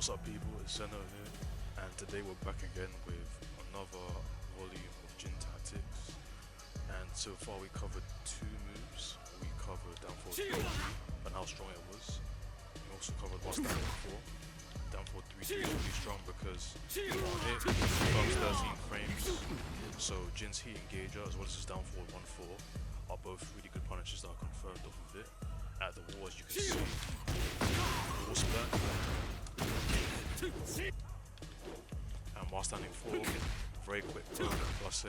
What's up people, it's Zeno here, and today we're back again with another volume of Jin Tactics. And so far we covered two moves. We covered down forward 3 and how strong it was. We also covered what's down 4. Down forward 3 is really strong because on it becomes 13 frames. So Jin's heat engager as well as his down forward 1-4 are both really good punishes that are confirmed off of it. At the wall, as you can see, wall splat. And while standing 4, very quick poke, plus A,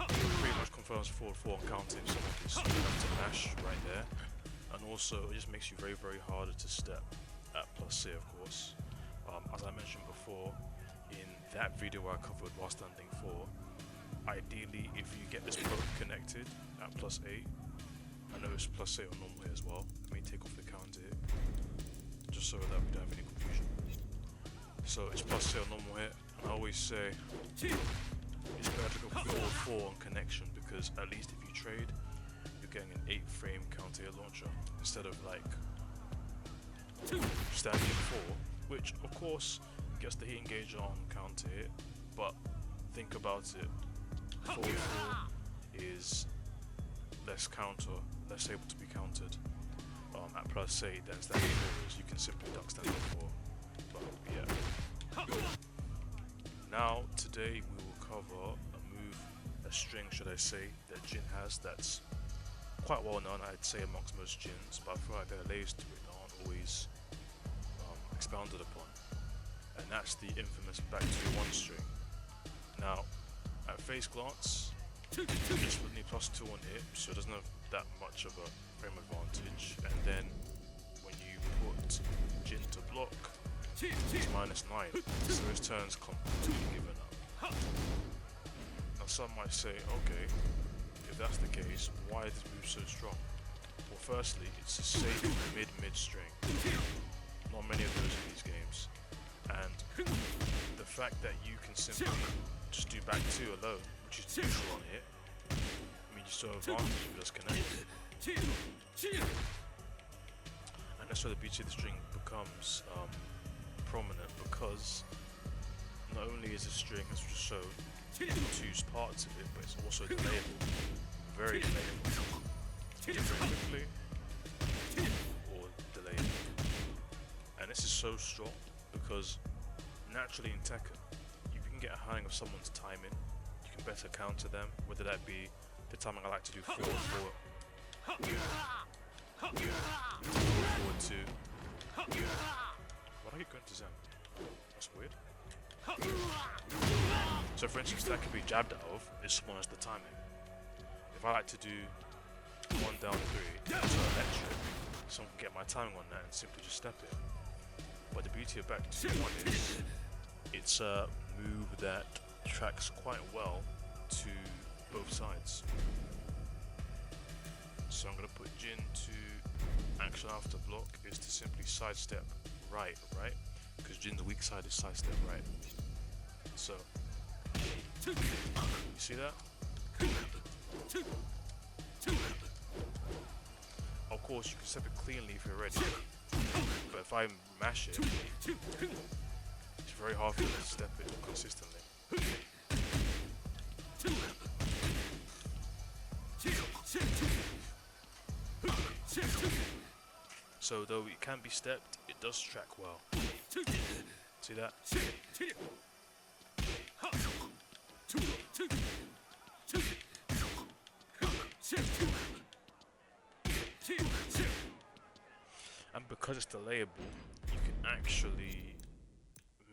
pretty much confirms forward 4 on counter if someone can to mash right there. And also it just makes you very harder to step at plus A, of course. As I mentioned before, in that video where I covered while standing 4, ideally if you get this poke connected at plus 8, I know it's plus 8 on normal hit as well. Let me take off the counter hit, just so that we don't have any confusion. So it's plus 8 on normal hit, and I always say it's better to go forward 4 on connection because at least if you trade, you're getting an 8 frame counter hit launcher instead of like standing 4, which of course gets the heat engager on counter hit, but think about it, forward 4 is less able to be countered at plus 8 than standing 4 is. You can simply duck standing 4. But yeah. Now today we will cover a string should I say, that Jin has that's quite well known I'd say amongst most Jins, but I feel like there are layers to it that aren't always expounded upon. And that's the infamous back to 1 string. Now at face glance, it's only plus 2 on hit, so it doesn't have that much of a frame advantage. And then when you put Jin to block, it's minus 9, so his turn's completely given up. Now some might say, okay, if that's the case, why is this move so strong? Well, firstly, it's a safe mid string. Not many of those in these games. And the fact that you can simply just do back 2 alone, which is neutral on hit, means you still have advantage if it does connect. And that's where the beauty of the string becomes prominent, because not only is the string, as we just showed, 2 parts of it, but it's also delayable. Very delayable. Either very quickly or delayable. And this is so strong because naturally in Tekken, if you can get a hang of someone's timing, you can better counter them, whether that be the timing I like to do forward 2. Why do I keep going to Zen? That's weird. So for instance, that could be jabbed out of if someone has the timing. If I like to do 1 down 3, so electric, someone can get my timing on that and simply just step it. But the beauty of back 2 1 is it's a move that tracks quite well to both sides. So I'm going to put Jin to action after block is to simply sidestep right? Because Jin's weak side is sidestep right. So, you see that? Of course you can step it cleanly if you're ready, but if I mash it, it's very hard for me to step it consistently. So though it can be stepped, it does track well. See that? And because it's delayable, you can actually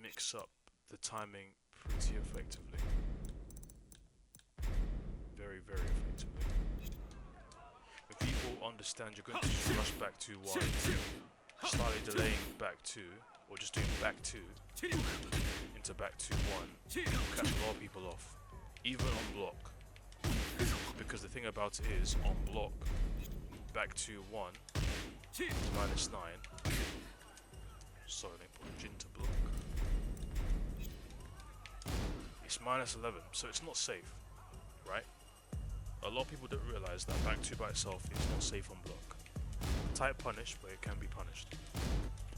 mix up the timing pretty effectively. Very effectively. When people understand you're going to rush back 2-1, slightly delaying back 2, or just doing back 2 into back 2-1, will catch a lot of people off, even on block. Because the thing about it is, on block, back 2-1 minus 9. Sorry, let me put Jin to block. It's minus 11, so it's not safe, right? A lot of people don't realize that back 2 by itself is not safe on block. Tight punish, but it can be punished.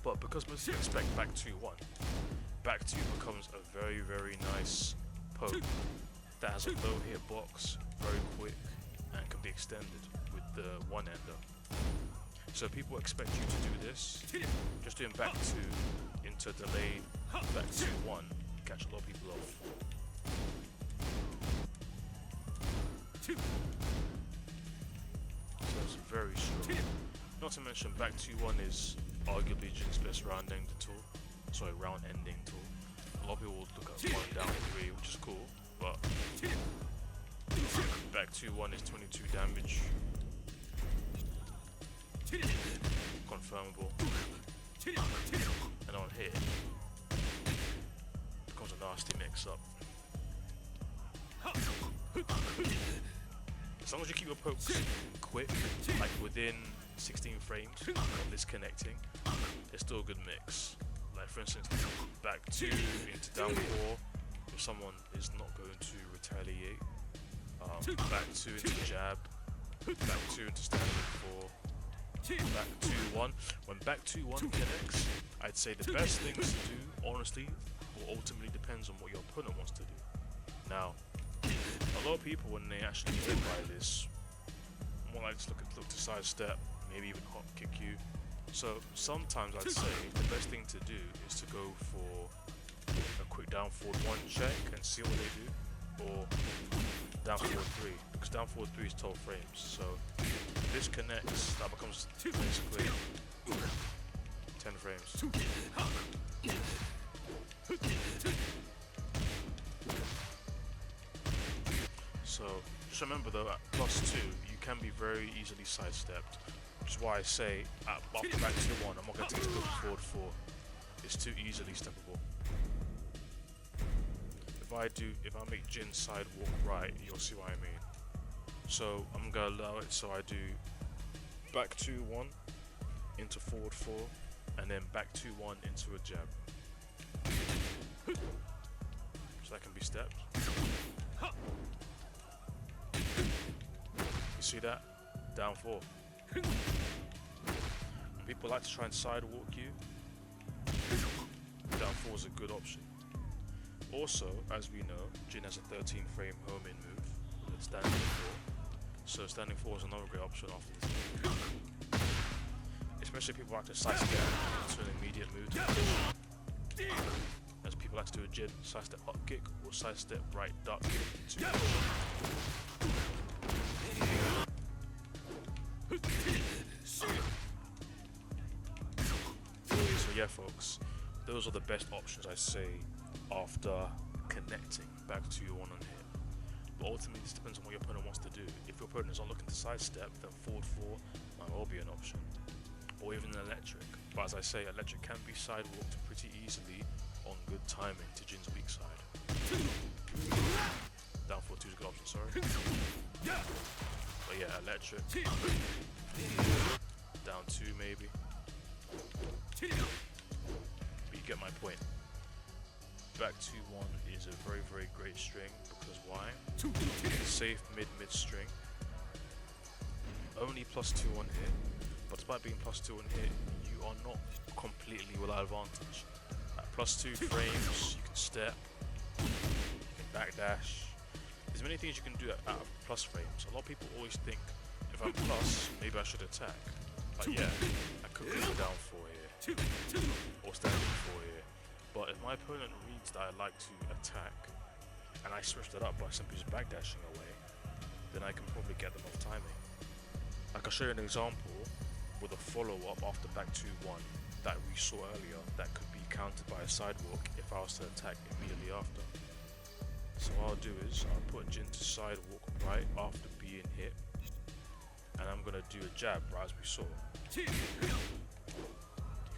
But because most people expect back 2-1, back 2 becomes a very, very nice poke that has a low hitbox, very quick, and can be extended with the one-ender. So people expect you to do this, just doing back 2 into delayed back 2-1, catch a lot of people off. So it's very strong. Not to mention back 2-1 is arguably Jin's best round ending tool. Sorry, round ending tool. A lot of people look at 1 down 3, which is cool, but back 2-1 is 22 damage. Confirmable. And on hit, becomes a nasty mix up. As long as you keep your pokes quick, like within 16 frames, not disconnecting, it's still a good mix. Like for instance, back 2 into down 4, if someone is not going to retaliate. Back 2 into jab, back 2 into standing 4, back 2-1. When back 2-1 connects, I'd say the best things to do, honestly, will ultimately depends on what your opponent wants to do. Now, a lot of people, when they actually get by this, more like to look to sidestep, maybe even hop kick you. So sometimes I'd say the best thing to do is to go for a quick down forward 1 check and see what they do, or down forward 3, because down forward 3 is 12 frames. So if this connects, that becomes basically 10 frames. So just remember though, at +2 you can be very easily sidestepped, which is why I say after back 2-1 I'm not going to take it forward 4. It's too easily steppable. If I make Jin side walk right, you'll see what I mean. So I'm going to allow it, so I do back 2-1 into forward 4, and then back 2-1 into a jab. So that can be stepped. You see that? Down 4. When people like to try and sidewalk you, down 4 is a good option. Also, as we know, Jin has a 13 frame home in move with standing 4. So standing 4 is another great option after this move. Especially people like to sidestep to an immediate move. As people like to do a Jin, sidestep up kick or sidestep right duck to So yeah folks, those are the best options I say after connecting back to your 1 on hit. But ultimately this depends on what your opponent wants to do. If your opponent is not looking to sidestep, then forward 4 might well be an option. Or even an electric. But as I say, electric can be sidewalked pretty easily on good timing to Jin's weak side. Down 4-2 is a good option, sorry. But yeah, electric. Down 2 maybe. But you get my point. Back 2-1 is a very, very great string because why? Safe mid string. Only +2 on hit, but despite being +2 on hit, you are not completely without advantage. At +2 frames, you can step, you can backdash. There's many things you can do at plus frames. A lot of people always think, if I'm plus, maybe I should attack. Like yeah, I could go down 4 here, or standing 4 here. But if my opponent reads that I like to attack, and I switched it up by simply just backdashing away, then I can probably get them off timing. Like I'll show you an example with a follow-up after back 2-1 that we saw earlier that could be countered by a sidewalk if I was to attack immediately after. So what I'll do is I'll put Jin to sidewalk right after being hit, and I'm going to do a jab right as we saw. You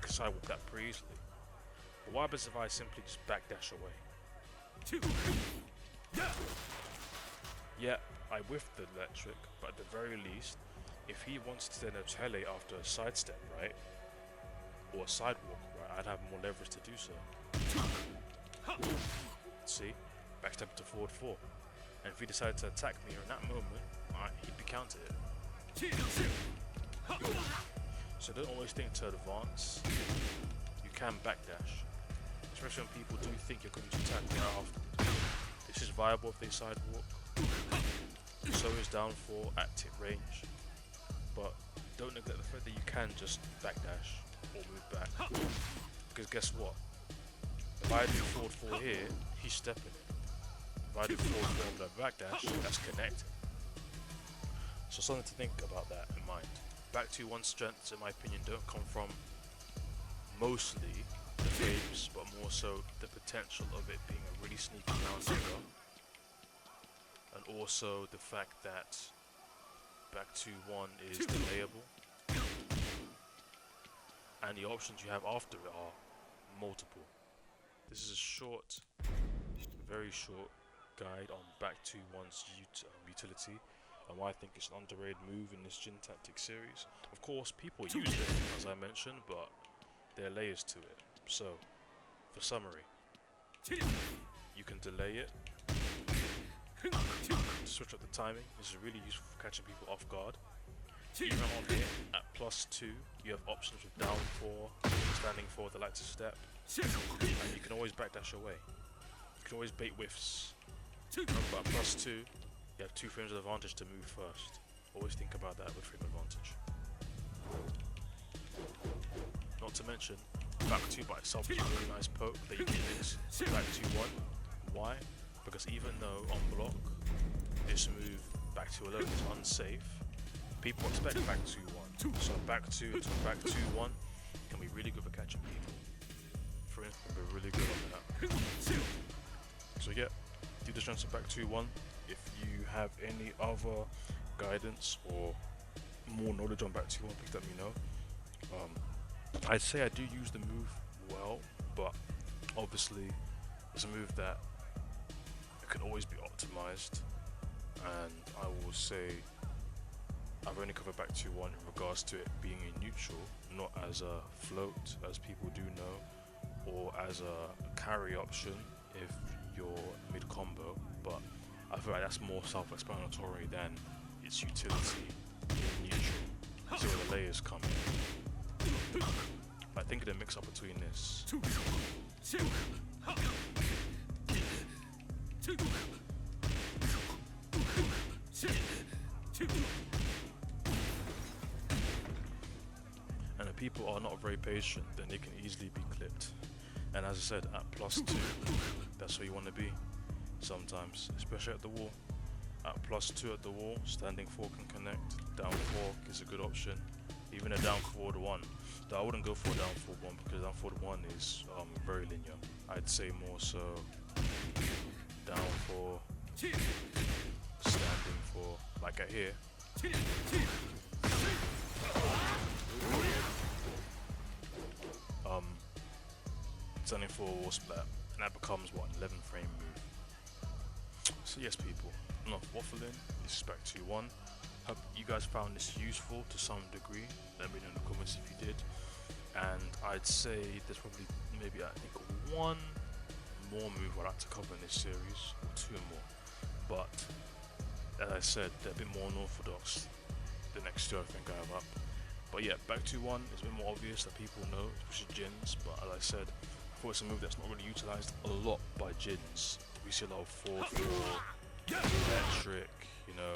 can sidewalk that pretty easily. But what happens if I simply just backdash away? Yeah, I whiffed the electric, but at the very least, if he wants to then retaliate after a sidestep, right, or a sidewalk, right, I'd have more leverage to do so. See, backstep to forward 4, and if he decided to attack me in that moment, he'd be countered. So don't always think to advance. can backdash, especially when people do think you're going to attack right after. This is viable if they sidewalk. So is down 4 at tip range, but don't neglect the fact that you can just backdash or move back. Because guess what? If I do forward 4 here, he's stepping it. If I do forward 4 with a backdash, that's connecting. So something to think about that in mind. Back 2-1 strengths, in my opinion, don't come from mostly the frames, but more so the potential of it being a really sneaky down trigger, and also the fact that back 2-1 is delayable, and the options you have after it are multiple. This is a short, very short guide on back 2-1's utility, and why I think it's an underrated move in this Jin Tactics series. Of course, people use it, as I mentioned, but there are layers to it. So, for summary, you can delay it, switch up the timing. This is really useful for catching people off guard. Even on here, at +2, you have options with down 4, standing 4, the like to step, and you can always backdash away. You can always bait whiffs. Remember, at +2, you have 2 frames of advantage to move first. Always think about that with frame advantage. Not to mention, back 2 by itself is a really nice poke that you can mix back 2-1. Why? Because even though on block, this move back 2 alone is unsafe, people expect back 2-1. So back 2 to back 2-1 can be really good for catching people. For instance, can be really good on that. So yeah, do the strengths of back 2-1. If you have any other guidance or more knowledge on back 2-1, please let me know. I'd say I do use the move well, but obviously it's a move that can always be optimized, and I will say I've only covered back 2-1 in regards to it being a neutral, not as a float as people do know, or as a carry option if you're mid combo, but I feel like that's more self-explanatory than its utility in neutral. So where the layers come in. I think of the mix up between this. And if people are not very patient, then they can easily be clipped. And as I said, at +2, that's where you want to be sometimes, especially at the wall. At +2 at the wall, standing 4 can connect, down 4 is a good option. Even a down forward 1. Though I wouldn't go for a down forward 1 because down forward 1 is very linear. I'd say more so down 4, standing 4, like I hear. Standing 4 wall splat, and that becomes what, an 11 frame move. So yes people, I'm not waffling, this is back 2-1. Hope you guys found this useful to some degree. Let me know in the comments if you did. And I'd say there's probably maybe I think 1 more move I'd like to cover in this series, or 2 more. But as I said, they're a bit more unorthodox. The next 2 I think I have up. But yeah, back 2-1 is a bit more obvious that people know, especially Jins. But as I said, I thought it's a move that's not really utilized a lot by Jins. We see a lot of 4-4, electric, you know,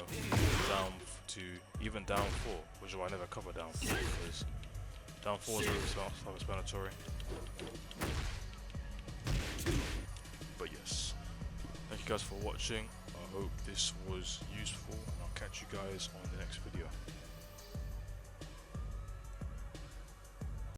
down 2, even down 4, which is why I never cover down 4, because down 4 is really self-explanatory. But yes, thank you guys for watching. I hope this was useful, and I'll catch you guys on the next video.